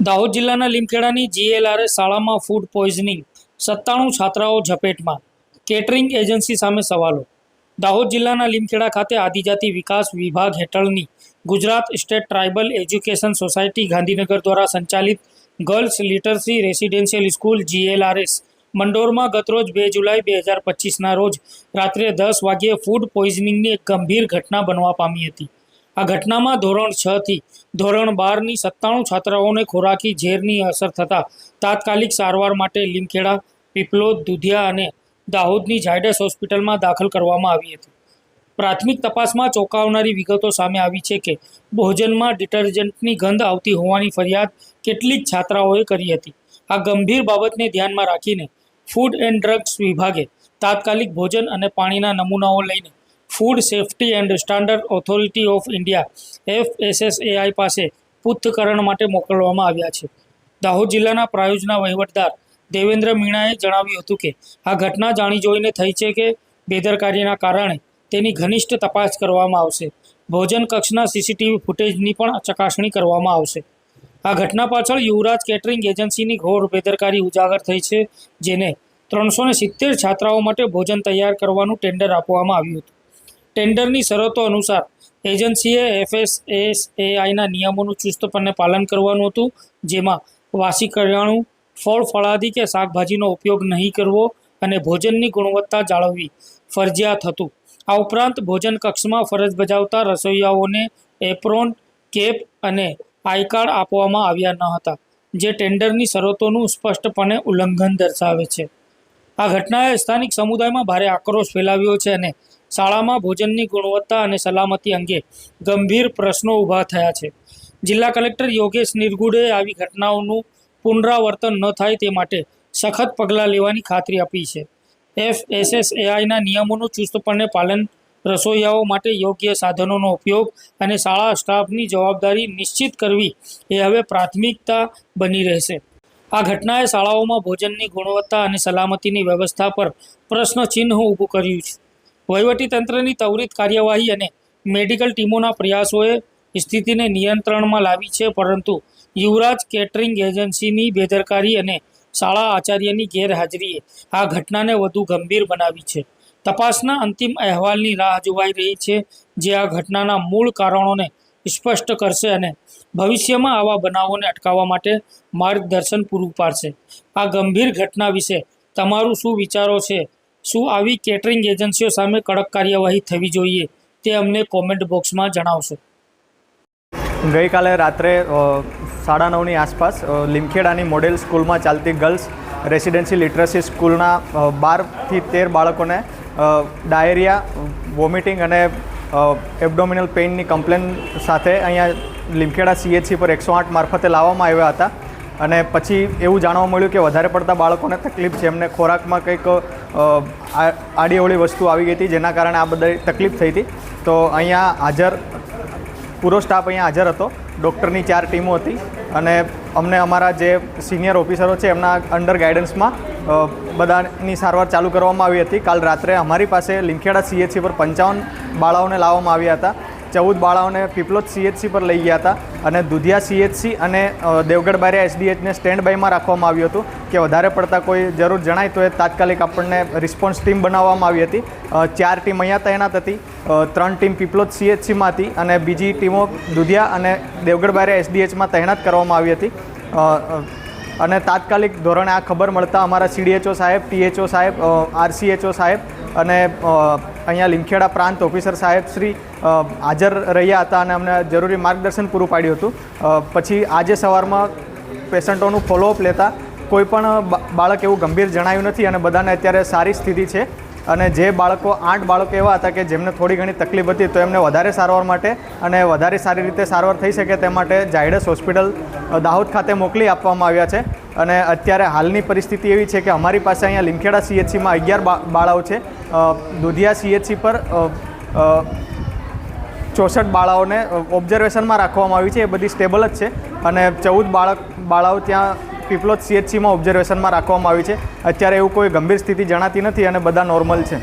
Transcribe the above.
દાહોદ જિલ્લાના લીમખેડાની જીએલઆરએસ શાળામાં food poisoning, 97 છાત્રાઓ ઝપેટમાં, catering agency સામે સવાલો। દાહોદ જિલ્લાના લીમખેડા ખાતે આદિજાતિ વિકાસ વિભાગ હેઠળની Gujarat state tribal education society Gandhinagar દ્વારા સંચાલિત ગર્લ્સ લિટરસી રેસિડેન્શિયલ સ્કૂલ જીએલઆરએસ મંડોરમાં ગતરોજ 2 જુલાઈ 2025ના રોજ રાત્રે 10 વાગ્યે ફૂડ પોઈઝનિંગની એક ગંભીર ઘટના બનવા પામી હતી। આ ઘટનામાં ધોરણ 6 થી ધોરણ 12ની 97 છાત્રાઓને ખોરાકી ઝેરની અસર થતાં તાત્કાલિક સારવાર માટે લીમખેડા, પીપલોદ, દુધિયા અને દાહોદની ઝાયડસ હોસ્પિટલમાં દાખલ કરવામાં આવી હતી। પ્રાથમિક તપાસમાં ચોંકાવનારી વિગતો સામે આવી છે કે ભોજનમાં ડિટર્જન્ટની ગંધ આવતી હોવાની ફરિયાદ કેટલીક છાત્રાઓએ કરી હતી। આ ગંભીર બાબતને ધ્યાનમાં રાખીને ફૂડ એન્ડ ડ્રગ્સ વિભાગે તાત્કાલિક ભોજન અને પાણીના નમૂનાઓ લઈને food safety and standard authority of India FSSAI પાસે પૃથ્થકરણ માટે મોકલવામાં આવ્યા છે। દાહોદ જિલ્લાના પ્રાયોજના વહીવટદાર દેવેન્દ્ર મીણાએ જણાવ્યું હતું કે આ ઘટના જાણી જોઈને થઈ છે કે બેદરકારીના કારણે તેની ઘનિષ્ઠ તપાસ કરવામાં આવશે। ભોજન કક્ષના CCTV ફૂટેજની પણ ચકાસણી કરવામાં આવશે। આ ઘટના પાછળ યુવરાજ કેટરિંગ એજન્સીની ઘોર બેદરકારી ઉજાગર થઈ છે, જેને 370 છાત્રાઓ માટે ભોજન તૈયાર કરવાનું ટેન્ડર આપવામાં આવ્યું હતું। ટેન્ડરની શરતો અનુસાર એજન્સીએ FSSAIના નિયમોનું ચુસ્તપણે પાલન કરવાનું હતું, જેમાં વાસી કરિયાણું, ફળ ફળાદી કે શાકભાજીનો ઉપયોગ નહીં કરવો અને ભોજનની ગુણવત્તા જાળવવી ફરજિયાત હતું। આ ઉપરાંત ભોજન કક્ષમાં ફરજ બજાવતા રસોઈયાઓને એપ્રોન, કેપ અને આઈ કાર્ડ આપવામાં આવ્યા ન હતા, જે ટેન્ડરની શરતોનું સ્પષ્ટપણે ઉલ્લંઘન દર્શાવે છે। આ ઘટનાએ સ્થાનિક સમુદાયમાં ભારે આક્રોશ ફેલાવ્યો છે અને શાળામાં ભોજનની ગુણવત્તા અને સલામતી અંગે ગંભીર પ્રશ્નો ઊભા થયા છે। જિલ્લા કલેક્ટર યોગેશ નિરગુડે આવી ઘટનાઓનું પુનરાવર્તન ન થાય તે માટે સખત પગલાં લેવાની ખાતરી આપી છે। FSSAIના નિયમોનું ચુસ્તપણે પાલન, રસોઈયાઓ માટે યોગ્ય સાધનોનો ઉપયોગ અને શાળા સ્ટાફની જવાબદારી નિશ્ચિત કરવી એ હવે પ્રાથમિકતા બની રહેશે। આ ઘટનાએ શાળાઓમાં ભોજનની ગુણવત્તા અને સલામતીની વ્યવસ્થા પર પ્રશ્નચિહ્ન ઊભું કર્યું છે। વહીવટીતંત્રની ત્વરિત કાર્યવાહી અને મેડિકલ ટીમોના પ્રયાસોએ સ્થિતિને નિયંત્રણમાં લાવી છે, પરંતુ યુવરાજ કેટરિંગ એજન્સીની બેદરકારી અને શાળા આચાર્યની ગેરહાજરીએ આ ઘટનાને વધુ ગંભીર બનાવી છે। તપાસના અંતિમ અહેવાલની રાહ જોવાઈ રહી છે, જે આ ઘટનાના મૂળ કારણોને સ્પષ્ટ કરશે અને ભવિષ્યમાં આવા બનાવોને અટકાવવા માટે માર્ગદર્શન પૂરું પાડશે। આ ગંભીર ઘટના વિશે તમારું શું વિચારો છે? શું આવી કેટરિંગ એજન્સીઓ સામે કડક કાર્યવાહી થવી જોઈએ? તે અમને કોમેન્ટ બોક્સમાં જણાવશો। ગઈકાલે રાત્રે 9:30ની આસપાસ લીમખેડાની મોડેલ સ્કૂલમાં ચાલતી ગર્લ્સ રેસિડેન્શિયલ લિટરસી સ્કૂલના 12 થી 13 બાળકોને ડાયરિયા, વોમિટિંગ અને એબ્ડોમિનલ પેઇનની કમ્પ્લેન સાથે અહીંયા લીમખેડા CHC પર 108 મારફતે લાવવામાં આવ્યા હતા અને પછી એવું જાણવા મળ્યું કે વધારે પડતા બાળકોને તકલીફ છે, એમને ખોરાકમાં કંઈક આડીઅવળી વસ્તુ આવી ગઈ હતી, જેના કારણે આ બધી તકલીફ થઈ હતી। તો અહીંયા પૂરો સ્ટાફ અહીંયા હાજર હતો, ડૉક્ટરની 4 ટીમો હતી અને અમને અમારા જે સિનિયર ઓફિસરો છે એમના અંડર ગાઈડન્સમાં બધાની સારવાર ચાલુ કરવામાં આવી હતી। કાલ રાત્રે અમારી પાસે લીમખેડા CHC પર 55 બાળાઓને લાવવામાં આવ્યા હતા। 14 બાળાઓને પીપલોદ CHC પર લઈ ગયા હતા અને દુધિયા CHC અને દેવગઢ બારિયા SDHને સ્ટેન્ડ બાયમાં રાખવામાં આવ્યું હતું કે વધારે પડતા કોઈ જરૂર જણાય તો એ તાત્કાલિક આપણને રિસ્પોન્સ ટીમ બનાવવામાં આવી હતી। 4 ટીમ અહીંયા તૈનાત હતી, 3 ટીમ પીપલોદ CHCમાં હતી અને બીજી ટીમો દુધિયા અને દેવગઢ બારિયા SDHમાં તૈનાત કરવામાં આવી હતી અને તાત્કાલિક ધોરણે આ ખબર મળતા અમારા CDHO સાહેબ, THO સાહેબ, RCHO સાહેબ અને અહીંયા લીમખેડા પ્રાંત ઓફિસર સાહેબ શ્રી હાજર રહ્યા હતા અને અમને જરૂરી માર્ગદર્શન પૂરું પાડ્યું હતું। પછી આજે સવારમાં પેશન્ટોનું ફોલોઅપ લેતા કોઈ પણ બાળક એવું ગંભીર જણાયું નથી અને બધાને અત્યારે સારી સ્થિતિ છે અને જે બાળકો 8 બાળકો એવા હતા કે જેમને થોડી ઘણી તકલીફ હતી, તો એમને વધારે સારવાર માટે અને વધારે સારી રીતે સારવાર થઈ શકે તે માટે ઝાયડસ હોસ્પિટલ દાહોદ ખાતે મોકલી આપવામાં આવ્યા છે અને અત્યારે હાલની પરિસ્થિતિ એવી છે કે અમારી પાસે અહીંયા લીમખેડા CHCમાં 11 બાળાઓ છે, દુધિયા CHC પર 64 બાળાઓને ઓબ્ઝર્વેશનમાં રાખવામાં આવી છે, એ બધી સ્ટેબલ જ છે અને 14 બાળાઓ ત્યાં પીપલોદ CHCમાં ઓબ્ઝર્વેશનમાં રાખવામાં આવી છે। અત્યારે એવું કોઈ ગંભીર સ્થિતિ જણાતી નથી અને બધા નોર્મલ છે।